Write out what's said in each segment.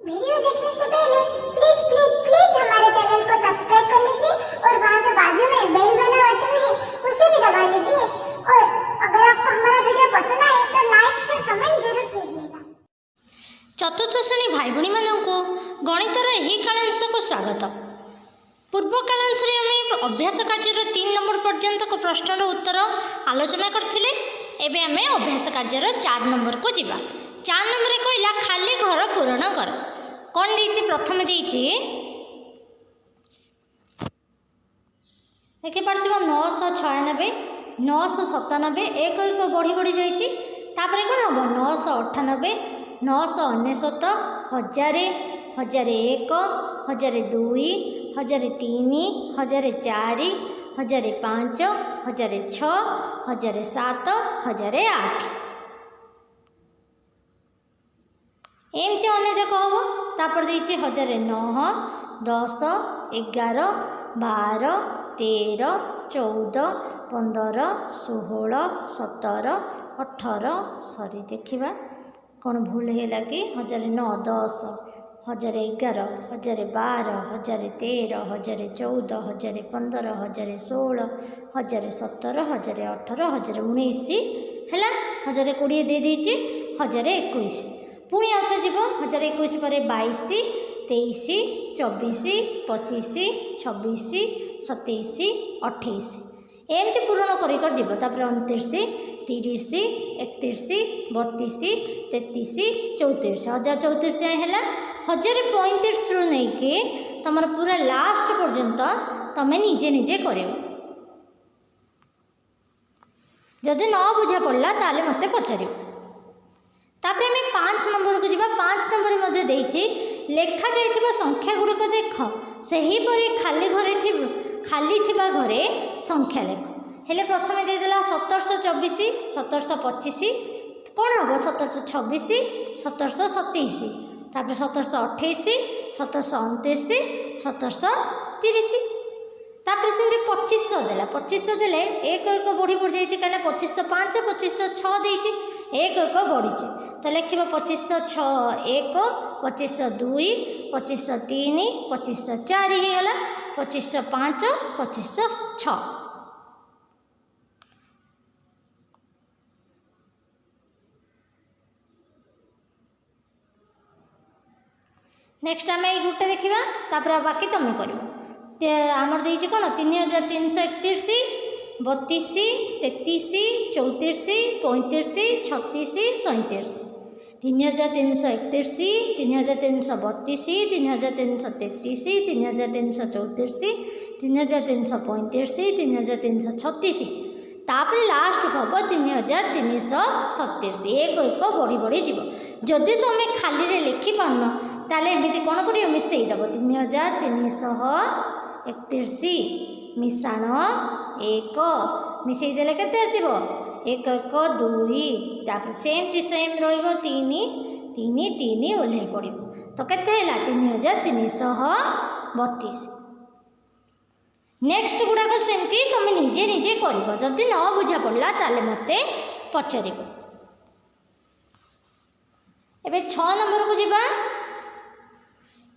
Video देखने से पहले प्लीज प्लीज प्लीज हमारे चैनल को सब्सक्राइब कर लीजिए और वहाँ जो बाजू में बेल वाला बटन है उसे भी दबा लीजिए। और अगर आपको हमारा वीडियो पसंद आए तो लाइक शेयर कमेंट जरूर कीजिएगा। चतुर्थ श्रेणी भाई भाई मानू गणितर यही कालांश को स्वागत। पूर्व कालांश आम अभ्यास कार्यर 3 नंबर पर्यंत प्रश्नर उत्तर आलोचना करथिले। एबे आमे अभ्यास कार्यर 4 नंबर को जीवा। 4 नंबर कहला खाली घर पूरण कर। कौन देछि? प्रथम देछि देखि पारथिबो 996 997 एक एक बढ़ी बढ़ी जाइछि। तापरे कोन हबो 998 999 1000 1001 1002 1003 1004 1005 1006 1007 1008 एमती अनेक हम। तापर देछि 1009 10 11 12 13 14 15 16 17 18 सॉरी देखिबा कौन भूल है कि 1009 10 1011 1012 1013 1014 1015 1016 1017 1018 1019 है 1020 दे देछि 1021 पुणी आउे जीव 1021 पर 22 23 24 25 26 27 28 एमती पूरण कर जीव। तापर 29 30 31 32 33 34 1034 है 1035 रु नहीं कि तुम पूरा लास्ट पर्यंत तुम्हें निजे निजे कर। जदि न बुझा पड़ा ताले मत पचार। तापर आम 5 नंबर को जीवा। 5 नंबर मध्य देछि लेखा जाइथिबा संख्या गुड़िक देख सही परी खाली थिबा घरे संख्या लेख। हेले प्रथम देदेला 1724 1725 कौन हम 1726 1727 तापर 1728 1729 1730 तापर से 2500 देला 2500 देले एक एक बढ़ी बढ़ी जाइए कहीं 2505 2506 देइछि एक एक बढ़ी तो लिखा 2506 1 2502 2503 2504 होगा 2505 2506। नेक्स्ट आम ये गोटे देखा तापर बाकी तुम कर आमर देछि कौन 3331 32 33 34 35 36 37 3331 3332 3333 3334 3335 3336 तापर लास्ट को हम 3337 एक एक बढ़ी बढ़ी जीव। जदि तुम खाली रे लिखि पारन ताले एमती कौन कर मिसेदब 3331 मिशाण 1 मिसेदेले केते आसीबो 1 1 2 तापर सेम टू सेम रहिबो 3 3 3 ओल्हे पड़िबो तो केते हैला 3332। नेक्स्ट गुड़ाक सेमती तुम निजे निजे कर। जदि न बुझा पड़ा ताले मते पचार। एबे 6 नंबर को जीवा।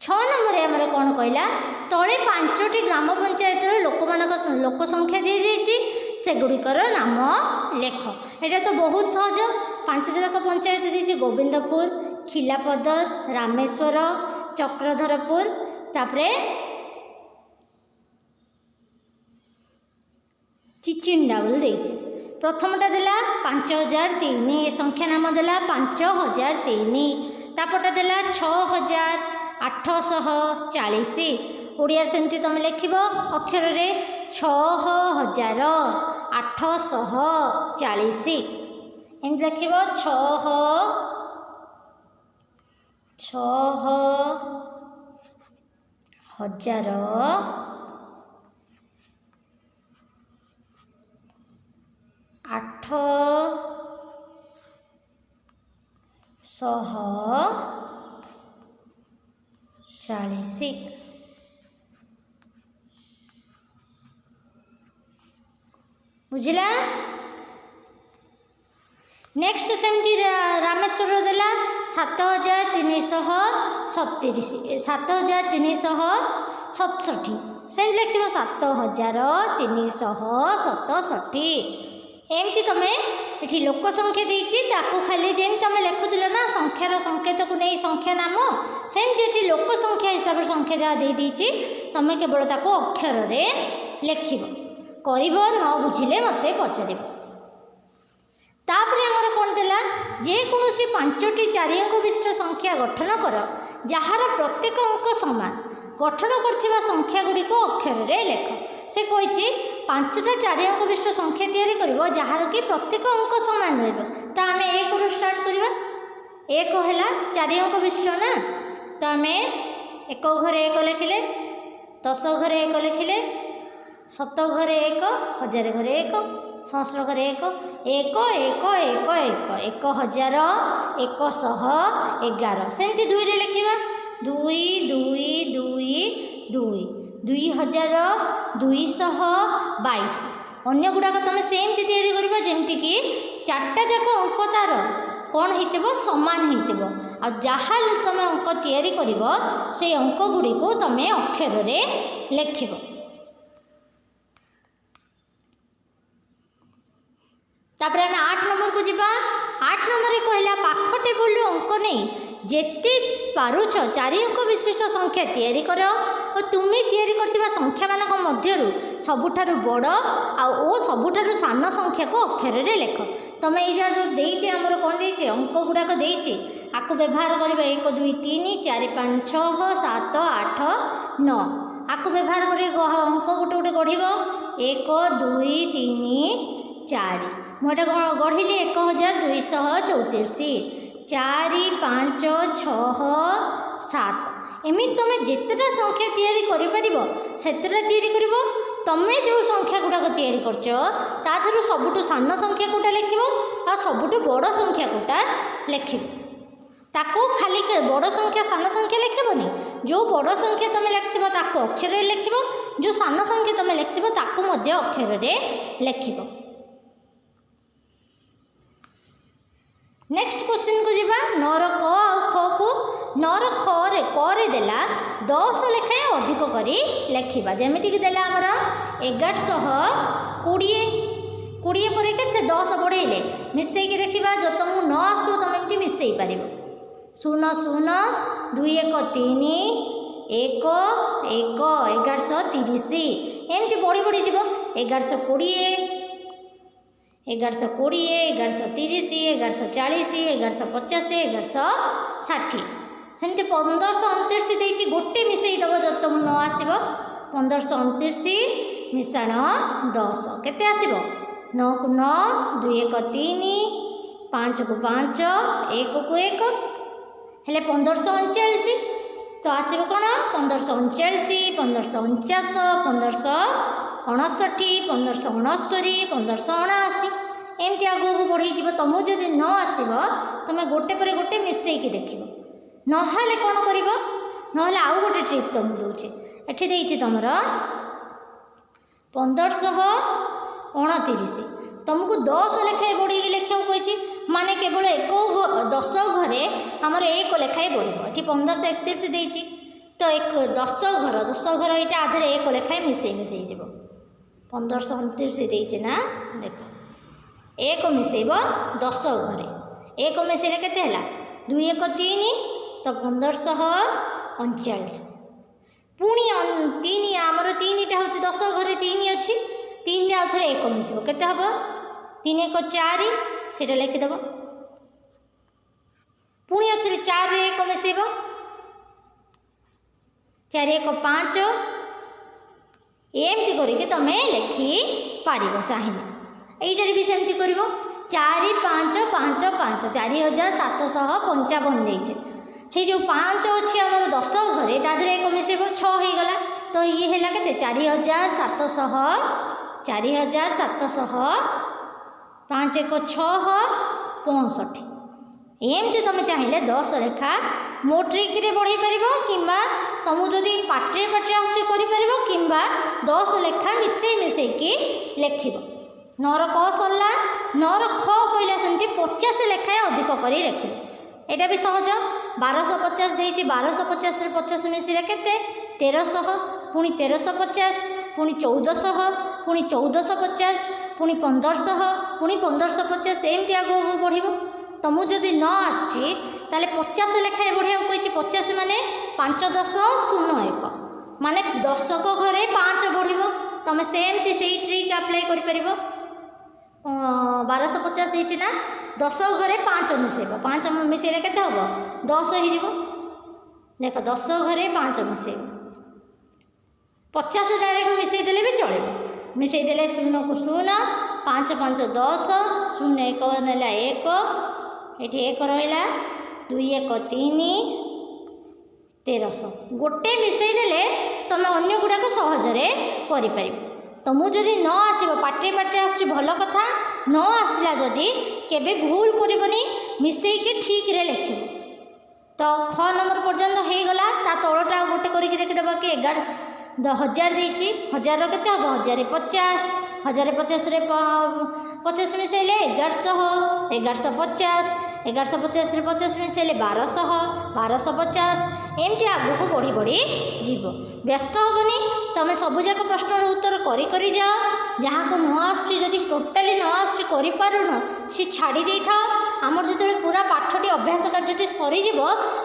6 नंबर आमर कौन कहला तले 5टी ग्राम पंचायत लोक संख्या दी जाइए सेगुड़िकर नाम लेख। यहाँ तो बहुत सहज 5टी जाक पंचायत दी गोविंदपुर खिलापद रामेश्वर चक्रधरपुर तापरे चिचिंडा बोल देछि। प्रथमटा देला 5003 संख्या नाम देला 5003 तापरटा देला 6840 ओडिया सेमती तुम लिख अक्षर रे 6840 एमती लिख 6840 बुझला। नेक्स्ट सेमती रामेश्वर देला 7337 7367 सेम लिख 7367 एमती तुम ये लोक संख्या देती खाली जमी तुम लिखुल ना संख्यार संकेत को नहीं संख्या नाम सेमती ये लोक संख्या हिसाब से संख्या जहाँ देती तुम केवल ताको अक्षर लिख कर न बुझिले मत पचार तापर आमर कौन देला जेकोसी 5टी 4 अंक विशिष्ट संख्या गठन कर जार प्रत्येक अंक समान गठन करथिबा संख्या गुड़ी को अक्षर रे लेख से कही 5टा 4 अंक विशिष्ट संख्या तैयारी करिवो जार कि प्रत्येक अंक समान रहइबो तो आम 1 रु स्टार्ट करवा 1 है 4 अंक विशिष्ट ना तो आम 1 घरे 1 लिखिले 10 घरे 1 लिखिले 100 घरे 1 1000 घरे 1 सहस्र घरे 1 1 1 1 1 1111 सेमती 2 रे लिखिबा 2 2 2 2 2222 अन्य गुड़ाक तुम सेमती तैयारी करबा जेमती कि 4टा जाक अंक तार कौन हो सामान हो जहाँ तुम अंक तैयारी कर से अंक गुड़ी को तुम अक्षर रे लिख तापर आम 8 नंबर को जीवा 8 नंबर कहला पाख टेबुल अंक नहीं जेते पारुछ 4 अंक विशिष्ट संख्या तैयारी कर और तुम्हें तैयारी करथिबा संख्या मानक मध्यरु सबुठारु बड़ आ सबुठारु सान संख्या को अक्षर रे लिख तुम ये जो देइछे हमर कोन देइछे अंक गुड़ाक देइछे आकु व्यवहार करबा 1 2 3 4 5 6 7 8 9 आकु व्यवहार कर अंक गोटे गोटे गढ़ 1 2 3 4 मुझे गढ़ी 1234 4 5 6 7 एमती तुम जितेटा संख्या तैयारी करेतटा तैयारी कर तुम्हें जो संख्या गुड़ाक तैयारी कर सबुठू सान संख्या कोटा लिख आ सबुठू बड़ संख्या कोटा लिख ताको खाली बड़ संख्या सान संख्या लिखबनी जो बड़ संख्या तुम लिखिब ताको अक्षर लिख जो सान संख्या तुम लिखिब ताको मध्य अक्षर लिख नेक्स्ट क्वेश्चन को जीवा 9 क ख को 9 ख रे देला 10 लेखाएं अधिक करी लिखा जमीक देला आमर 1120 पर के 10 बढ़ेले मिसेक देखा जो तुमको न आसो तुम एमती मिसई पार 0 0 2 1 3 1 1 1130 एमती बढ़ी बढ़ी जीव 1120 1120 1130 1140 1150 1160 सेमती 1529 देती गोटे मिसई दब जो तुम न आसब 1529 मिशाण 10 केते आसब 9 को 9 2 1 3 5 को 5 1 को 1 हेले 1539 तो आसब कौन 1539 1549 1559 1569 1579 एमती आगू को बढ़ी तुमको जब न आसब तुम गोटे पर गोटे मिसेक देख ना कौन कर ना आउ गोटे ट्रिक तुमको दूचे ये तुम 1529 तुमको 10 लेखाएं बढ़ी लिखा कही माने केवल 10 घरे आमर 1 लेखाएं बढ़ ये 1531 देती तो 10 घर यहाँ आधे 1 लेखाएं मिसई जीव 1529 देती ना देख 1 मिसेब 10 घरे 1 मिसेले केते हला 2 1 3 तो 1539 पुणी 3 आमर 3टा हूँ 10 घरे 3 अच्छी 3 आउ थे 1 मिसब केते हम 3 1 4 से लिखिदेव पुणी अच्छे 4 1 मिसेब 4 1 5 एमती करके तुम लिखि पार चाहिए यहीटार भी सेमती कर 4 5 5 5 4755 देचे से जो 5 अच्छी आम 10 घरे तादे 1 मिसेब 6 हो गला तो ये है के 4700 5 1 6 65 एमती तुम चाहिए 10 लेखा मो ट्रिक रे बढ़ई पार कि तुमको जदि पाटे पाटे आसपार कि 10 लेखा मिसई मिसईकी लिख 9 क सरला 9 ख कहला सेमती 50 ଲେଖାଏଁ ଅଧିକ କରି ଲେଖିବେ। ଏଇଟା ବି ସହଜ। 1250 ଦେଇଛି, 1250 50 ମିଶିଲେ କେତେ? 1300, ପୁଣି 1350, ପୁଣି 1400, ପୁଣି 1450, ପୁଣି 1500, ପୁଣି 1550, ଏମିତି ଆଗକୁ ବଢ଼ିବ। ତୁମକୁ ଯଦି ନ ଆସୁଛି ତାହେଲେ 50 ଲେଖାଏଁ ବଢ଼ିବାକୁ କହିଛି। 50 ମାନେ 5 10 0 1, ମାନେ 10କ ଘରେ 5 ବଢ଼ିବ। ତୁମେ ସେମିତି ସେଇ ଟ୍ରିକ୍ ଆପ୍ଲାଏ କରିପାରିବ। 1250 ଦେଇଛି ନା, 10 ଘରେ 5 ମିଶାଇବ। 5 ମିଶାଇଲେ କେତେ ହେବ? 10 ହେଇଯିବ। ଦେଖ 10 ଘରେ 5 ମିଶାଇବ। 50 ଡାଇରେକ୍ଟ ମିଶାଇ ଦେଲେ ବି ଚଳିବ। ମିଶାଇ ଦେଲେ 0କୁ 0, 5 5 10, 0 1 ନେଲା 1, ଏଠି 1 ରହିଲା, 2 1 3, 1300। ଗୋଟେ ମିଶାଇ ଦେଲେ ତୁମେ ଅନ୍ୟ ଗୁଡ଼ାକ ସହଜରେ କରିପାରିବ। ତୁମକୁ ଯଦି ନ ଆସିବ, ପାଟିରେ ପାଟିରେ ଆସୁଛି ଭଲ କଥା, ନ ଆସିଲା ଯଦି କେବେ ଭୁଲ କରିବନି, ମିଶାଇକି ଠିକ୍ରେ ଲେଖିବ। ତ ଖ ନମ୍ବର ପର୍ଯ୍ୟନ୍ତ ହେଇଗଲା। ତା ତଳଟା ଆଉ ଗୋଟେ କରିକି ଦେଖିଦେବା କି 1000 ଦେଇଛି, 1000ର କେତେ ହେବ? 1050, 1050ରେ 50 ମିଶାଇଲେ 1100, 1150, 1150ରେ 50 ମିଶାଇଲେ 1200, 1250, ଏମିତି ଆଗକୁ ବଢ଼ି ବଢ଼ି ଯିବ। ବ୍ୟସ୍ତ ହେବନି, ତୁମେ ସବୁଯାକ ପ୍ରଶ୍ନର ଉତ୍ତର କରି କରି ଯାଅ। ଯାହାକୁ ନ ଆସୁଛି, ଯଦି ଟୋଟାଲି ନ ଆସୁଛି, କରିପାରୁନ, ସେ ଛାଡ଼ି ଦେଇଥାଅ। ଆମର ଯେତେବେଳେ ପୁରା ପାଠଟି ଅଭ୍ୟାସ କାର୍ଯ୍ୟଟି ସରିଯିବ,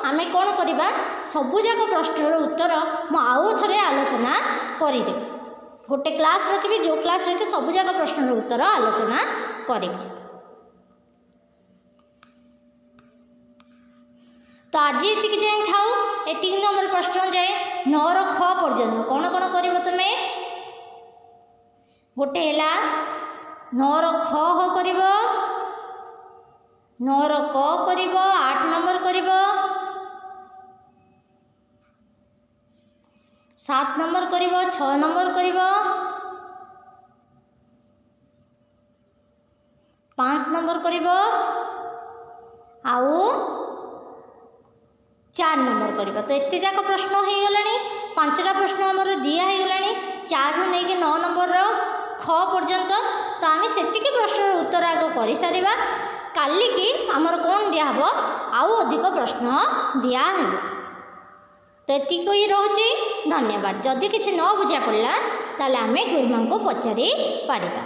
ଆମେ କ'ଣ କରିବା? ସବୁଯାକ ପ୍ରଶ୍ନର ଉତ୍ତର ମୁଁ ଆଉ ଥରେ ଆଲୋଚନା କରିଦେବି। ଗୋଟେ କ୍ଲାସ୍ ରଖିବି, ଯେଉଁ କ୍ଲାସ୍ରେ କି ସବୁଯାକ ପ୍ରଶ୍ନର ଉତ୍ତର ଆଲୋଚନା କରିବି। ତ ଆଜି ଏତିକି ଯାଏଁ ଥାଉ। ଏତିକି ନମ୍ବର ପ୍ରଶ୍ନ ଯାଏ 9ର ଖ ପର୍ଯ୍ୟନ୍ତ କ'ଣ କ'ଣ କରିବ ତୁମେ? ଗୋଟେ ହେଲା 9ର ଖ କରିବ, 9ର କ କରିବ, 8 ନମ୍ବର କରିବ, 7 ନମ୍ବର କରିବ, 6 ନମ୍ବର କରିବ, 5 ନମ୍ବର କରିବ, ଆଉ 4 ନମ୍ବର କରିବ। ତ ଏତେ ଯାକ ପ୍ରଶ୍ନ ହେଇଗଲାଣି। 5ଟା ପ୍ରଶ୍ନ ଆମର ଦିଆ ହେଇଗଲାଣି, 4ରୁ ନେଇକି 9 ନମ୍ବରର ଖ ପର୍ଯ୍ୟନ୍ତ। ତ ଆମେ ସେତିକି ପ୍ରଶ୍ନର ଉତ୍ତର ଆଗ କରିସାରିବା। କାଲିକି ଆମର କ'ଣ ଦିଆହେବ? ଆଉ ଅଧିକ ପ୍ରଶ୍ନ ଦିଆହେବ। ତ ଏତିକି ରହୁଛି। ଧନ୍ୟବାଦ। ଯଦି କିଛି ନ ବୁଝା ପଡ଼ିଲା ତାହେଲେ ଆମେ ଗୁରୁମାଙ୍କୁ ପଚାରି ପାରିବା।